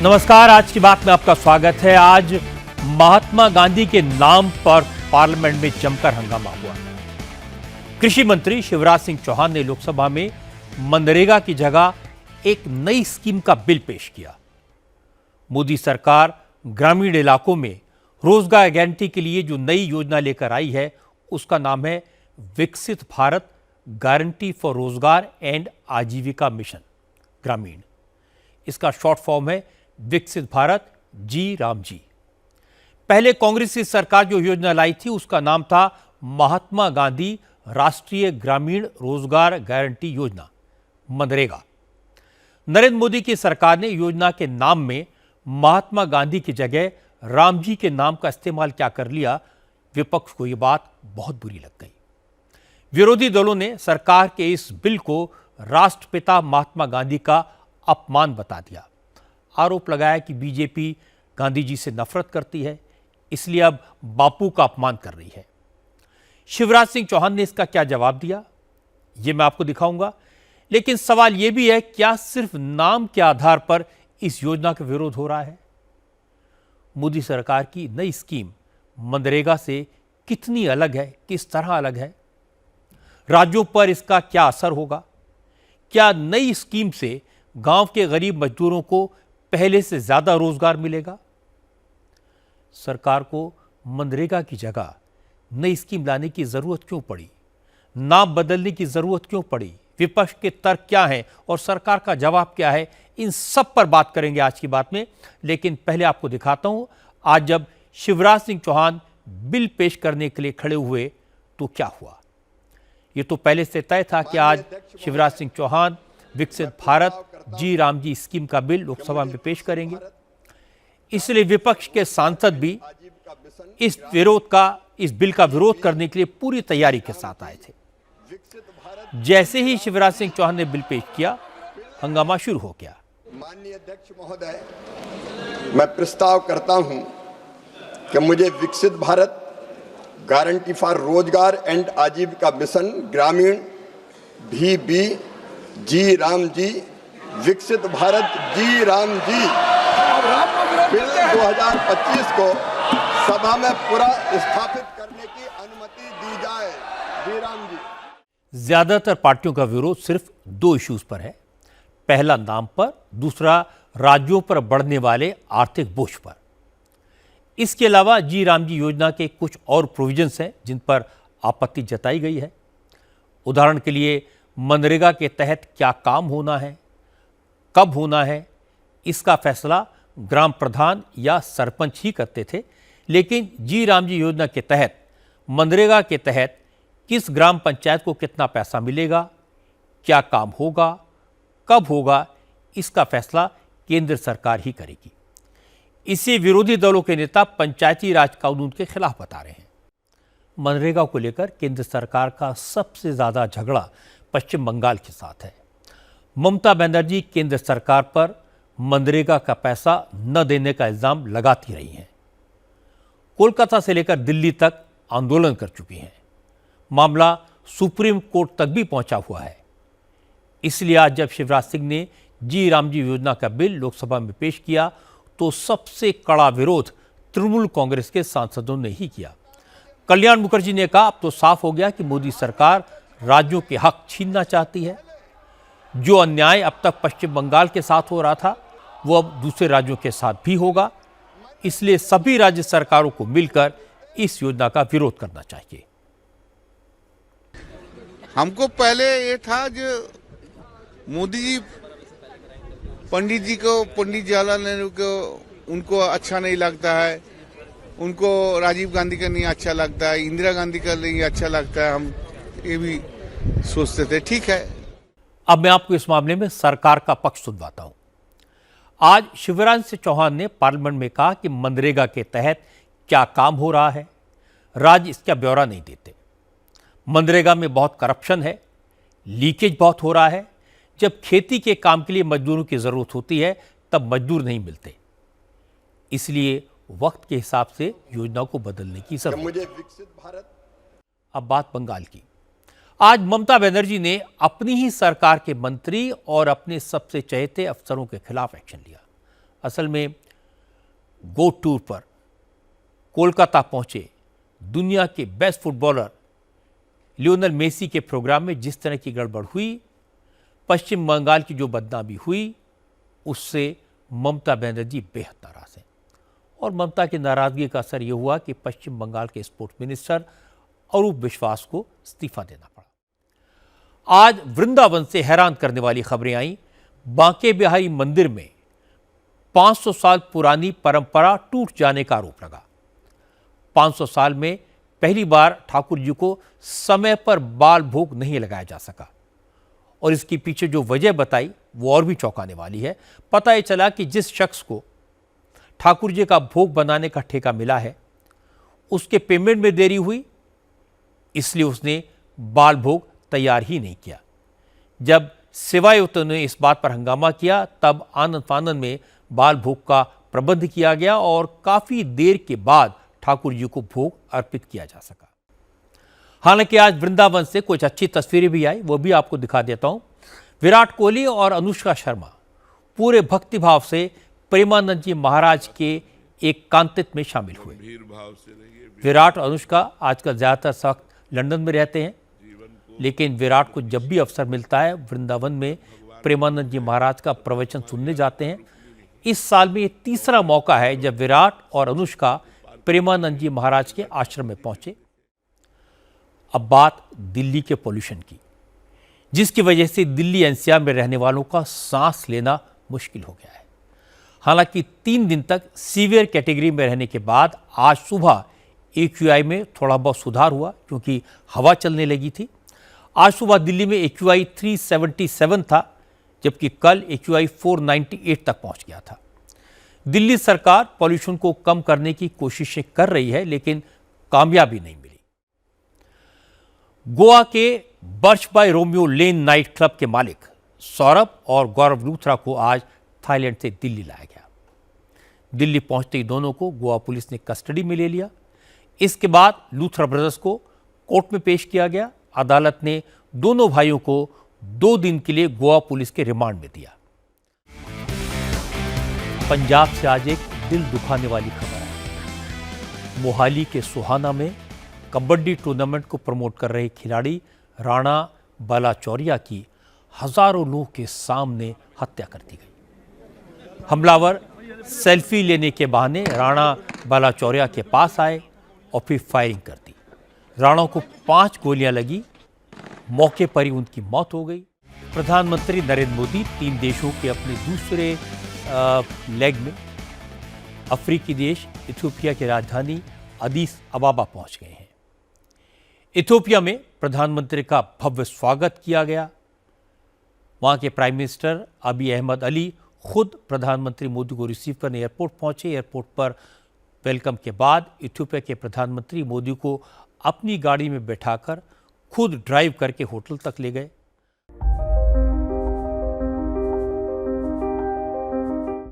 नमस्कार, आज की बात में आपका स्वागत है। आज महात्मा गांधी के नाम पर पार्लियामेंट में जमकर हंगामा हुआ। कृषि मंत्री शिवराज सिंह चौहान ने लोकसभा में मनरेगा की जगह एक नई स्कीम का बिल पेश किया। मोदी सरकार ग्रामीण इलाकों में रोजगार गारंटी के लिए जो नई योजना लेकर आई है उसका नाम है विकसित भारत गारंटी फॉर रोजगार एंड आजीविका मिशन ग्रामीण। इसका शॉर्ट फॉर्म है विकसित भारत जी राम जी। पहले कांग्रेस की सरकार जो योजना लाई थी उसका नाम था महात्मा गांधी राष्ट्रीय ग्रामीण रोजगार गारंटी योजना मनरेगा। नरेंद्र मोदी की सरकार ने योजना के नाम में महात्मा गांधी की जगह राम जी के नाम का इस्तेमाल क्या कर लिया, विपक्ष को यह बात बहुत बुरी लग गई। विरोधी दलों ने सरकार के इस बिल को राष्ट्रपिता महात्मा गांधी का अपमान बता दिया। आरोप लगाया कि बीजेपी गांधी जी से नफरत करती है, इसलिए अब बापू का अपमान कर रही है। शिवराज सिंह चौहान ने इसका क्या जवाब दिया, यह मैं आपको दिखाऊंगा। लेकिन सवाल यह भी है, क्या सिर्फ नाम के आधार पर इस योजना का विरोध हो रहा है? मोदी सरकार की नई स्कीम मनरेगा से कितनी अलग है, किस तरह अलग है? राज्यों पर इसका क्या असर होगा? क्या नई स्कीम से गांव के गरीब मजदूरों को पहले से ज्यादा रोजगार मिलेगा? सरकार को मनरेगा की जगह नई स्कीम लाने की जरूरत क्यों पड़ी? नाम बदलने की जरूरत क्यों पड़ी? विपक्ष के तर्क क्या हैं और सरकार का जवाब क्या है? इन सब पर बात करेंगे आज की बात में। लेकिन पहले आपको दिखाता हूं, आज जब शिवराज सिंह चौहान बिल पेश करने के लिए खड़े हुए तो क्या हुआ। यह तो पहले से तय था कि आज शिवराज सिंह चौहान विकसित भारत जी राम जी स्कीम का बिल लोकसभा में पेश करेंगे। इसलिए विपक्ष के सांसद भी इस बिल का विरोध करने के लिए पूरी तैयारी के साथ आए थे। जैसे ही शिवराज सिंह चौहान ने बिल पेश किया, हंगामा शुरू हो गया। माननीय अध्यक्ष महोदय, मैं प्रस्ताव करता हूं कि मुझे विकसित भारत गारंटी फॉर रोजगार एंड आजीविका मिशन ग्रामीण VB जी राम जी विकसित भारत जी राम जी बिल 2025 को सभा में पूरा स्थापित करने की अनुमति दी जाए। जी राम जी। ज्यादातर पार्टियों का विरोध सिर्फ दो इश्यूज पर है। पहला नाम पर, दूसरा राज्यों पर बढ़ने वाले आर्थिक बोझ पर। इसके अलावा जी राम जी योजना के कुछ और प्रोविजंस हैं जिन पर आपत्ति जताई गई है। उदाहरण के लिए मनरेगा के तहत क्या काम होना है, कब होना है, इसका फैसला ग्राम प्रधान या सरपंच ही करते थे। लेकिन जी राम जी योजना के तहत मनरेगा के तहत किस ग्राम पंचायत को कितना पैसा मिलेगा, क्या काम होगा, कब होगा, इसका फैसला केंद्र सरकार ही करेगी। इसे विरोधी दलों के नेता पंचायती राज कानून के खिलाफ बता रहे हैं। मनरेगा को लेकर केंद्र सरकार का सबसे ज्यादा झगड़ा पश्चिम बंगाल के साथ है। ममता बनर्जी केंद्र सरकार पर मनरेगा का पैसा न देने का इल्जाम लगाती रही हैं। कोलकाता से लेकर दिल्ली तक आंदोलन कर चुकी हैं। मामला सुप्रीम कोर्ट तक भी पहुंचा हुआ है। इसलिए आज जब शिवराज सिंह ने जी राम जी योजना का बिल लोकसभा में पेश किया तो सबसे कड़ा विरोध तृणमूल कांग्रेस के सांसदों ने ही किया। कल्याण मुखर्जी ने कहा, अब तो साफ हो गया कि मोदी सरकार राज्यों के हक छीनना चाहती है। जो अन्याय अब तक पश्चिम बंगाल के साथ हो रहा था वो अब दूसरे राज्यों के साथ भी होगा। इसलिए सभी राज्य सरकारों को मिलकर इस योजना का विरोध करना चाहिए। हमको पहले ये था जो मोदी जी पंडित जवाहरलाल नेहरू को उनको अच्छा नहीं लगता है, उनको राजीव गांधी का नहीं अच्छा लगता है, इंदिरा गांधी का नहीं अच्छा लगता है, हम ये भी सोचते थे। ठीक है, अब मैं आपको इस मामले में सरकार का पक्ष सुनवाता हूं। आज शिवराज सिंह चौहान ने पार्लियामेंट में कहा कि मनरेगा के तहत क्या काम हो रहा है, राज्य इसका ब्यौरा नहीं देते। मनरेगा में बहुत करप्शन है, लीकेज बहुत हो रहा है। जब खेती के काम के लिए मजदूरों की जरूरत होती है तब मजदूर नहीं मिलते। इसलिए वक्त के हिसाब से योजना को बदलने की जरूरत है। अब बात बंगाल की। आज ममता बनर्जी ने अपनी ही सरकार के मंत्री और अपने सबसे चहेते अफसरों के खिलाफ एक्शन लिया। असल में गो टूर पर कोलकाता पहुंचे दुनिया के बेस्ट फुटबॉलर लियोनेल मेसी के प्रोग्राम में जिस तरह की गड़बड़ हुई, पश्चिम बंगाल की जो बदनामी हुई, उससे ममता बनर्जी बेहद नाराज हैं। और ममता की नाराजगी का असर यह हुआ कि पश्चिम बंगाल के स्पोर्ट्स मिनिस्टर अरूप विश्वास को इस्तीफा देना पड़ा। आज वृंदावन से हैरान करने वाली खबरें आई। बांके बिहारी मंदिर में 500 साल पुरानी परंपरा टूट जाने का आरोप लगा। 500 साल में पहली बार ठाकुर जी को समय पर बाल भोग नहीं लगाया जा सका और इसके पीछे जो वजह बताई वो और भी चौंकाने वाली है। पता ये चला कि जिस शख्स को ठाकुर जी का भोग बनाने का ठेका मिला है, उसके पेमेंट में देरी हुई, इसलिए उसने बाल भोग तैयार ही नहीं किया। जब सेवायुक्तों ने इस बात पर हंगामा किया, तब आनंद फानंद में बाल भोग का प्रबंध किया गया और काफी देर के बाद ठाकुर जी को भोग अर्पित किया जा सका। हालांकि आज वृंदावन से कुछ अच्छी तस्वीरें भी आई, वो भी आपको दिखा देता हूं। विराट कोहली और अनुष्का शर्मा पूरे भक्तिभाव से प्रेमानंद जी महाराज के एक कांतित में शामिल हुए। विराट और अनुष्का आजकल ज्यादातर वक्त लंदन में रहते हैं, लेकिन विराट को जब भी अवसर मिलता है वृंदावन में प्रेमानंद जी महाराज का प्रवचन सुनने जाते हैं। इस साल में ये तीसरा मौका है जब विराट और अनुष्का प्रेमानंद जी महाराज के आश्रम में पहुंचे। अब बात दिल्ली के पोल्यूशन की, जिसकी वजह से दिल्ली एनसीआर में रहने वालों का सांस लेना मुश्किल हो गया है। हालांकि 3 दिन तक सीवियर कैटेगरी में रहने के बाद आज सुबह AQI में थोड़ा बहुत सुधार हुआ क्योंकि हवा चलने लगी थी। आज सुबह दिल्ली में AQI 377 था, जबकि कल AQI 498 तक पहुंच गया था। दिल्ली सरकार पॉल्यूशन को कम करने की कोशिशें कर रही है, लेकिन कामयाबी नहीं मिली। गोवा के Birch by Romeo Lane night club के मालिक सौरभ और गौरव लूथरा को आज थाईलैंड से दिल्ली लाया गया। दिल्ली पहुंचते ही दोनों को गोवा पुलिस ने कस्टडी में ले लिया। इसके बाद लूथरा ब्रदर्स को कोर्ट में पेश किया गया। अदालत ने दोनों भाइयों को 2 दिन के लिए गोवा पुलिस के रिमांड में दिया। पंजाब से आज एक दिल दुखाने वाली खबर है। मोहाली के सोहाना में कबड्डी टूर्नामेंट को प्रमोट कर रहे खिलाड़ी राणा बालाचौरिया की हजारों लोगों के सामने हत्या कर दी गई। हमलावर सेल्फी लेने के बहाने राणा बालाचौरिया के पास आए और फिर फायरिंग कर दी। राणा को 5 गोलियां लगी, मौके पर ही उनकी मौत हो गई। प्रधानमंत्री नरेंद्र मोदी 3 देशों के अपने दूसरे लेग में अफ्रीकी देश इथियोपिया की राजधानी अदीस अबाबा पहुंच गए हैं। इथियोपिया में प्रधानमंत्री का भव्य स्वागत किया गया। वहां के प्राइम मिनिस्टर अबी अहमद अली खुद प्रधानमंत्री मोदी को रिसीव करने एयरपोर्ट पहुंचे। एयरपोर्ट पर वेलकम के बाद इथियोपिया के प्रधानमंत्री मोदी को अपनी गाड़ी में बैठाकर खुद ड्राइव करके होटल तक ले गए।